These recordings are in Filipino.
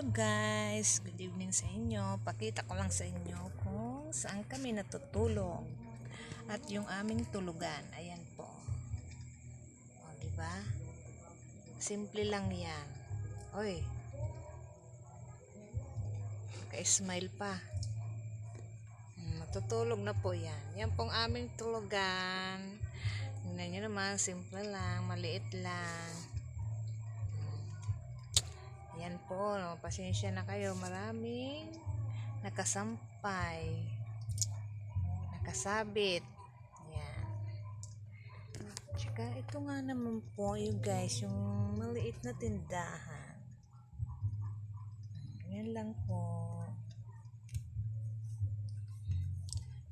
Hello guys, good evening sa inyo. Pakita ko lang sa inyo kung saan kami natutulog at yung aming tulugan. Ayan po. O, diba? Simple lang yan. Oy, ka-smile pa. Matutulog na po yan. Yan pong aming tulugan. Tingnan nyo naman, simple lang, maliit lang. Yan po, pasensya na kayo, maraming nakasampay, nakasabit. Yan. Tsaka ito nga naman po yung guys, yung maliit na tindahan. Yan lang po.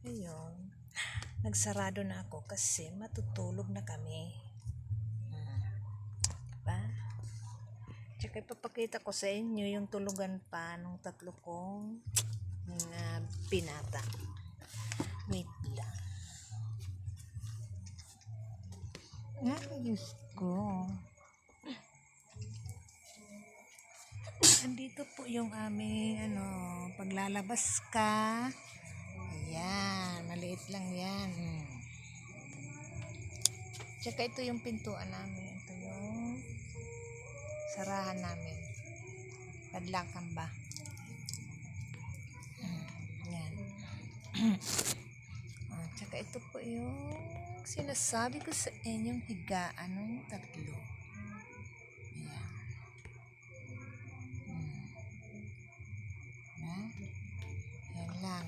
Ayun. Nagsarado na ako kasi matutulog na kami. Diba? Tsaka ipapakita ko sa inyo yung tulugan pa nung tatlo kong binata. Wait lang. Diyos ko. Andito po yung aming paglalabas ka. Ayan, maliit lang yan. Tsaka ito yung pintuan namin. Ito yung sarahan namin. Padlakan ba? Yan. Tsaka ito po yung sinasabi ko sa inyong higaan ng tatlo. Ayan. Yan lang.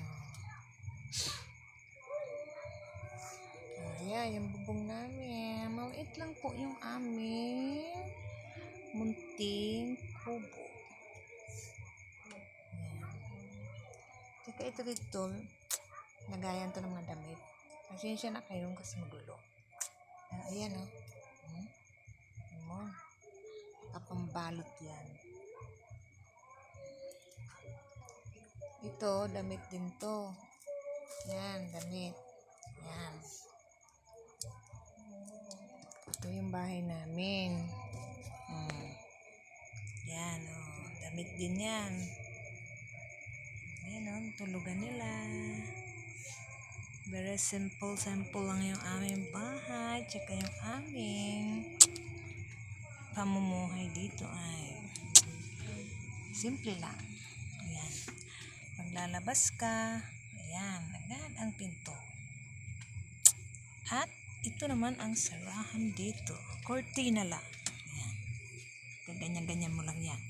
Ayan, yung bubong namin. Maliit lang po yung aming munting kubo. Tsaka ito dito, lagayan to ng mga damit. Pasensya na kayo kasi magulo. Ayan o. Kapambalot yan. Ito, damit din to. Yan, damit. Yan. Ito yung bahay namin. Yan o. Damit din yan. Ayan o, tulugan nila. Very simple lang yung aming bahay. Tsaka yung aming pamumuhay dito ay simple lang. Ayan. Paglalabas ka, ayan, agad ang pinto. At ito naman ang sarahan dito. Cortina lang. Ayan. Ganyan-ganyan mo lang yan.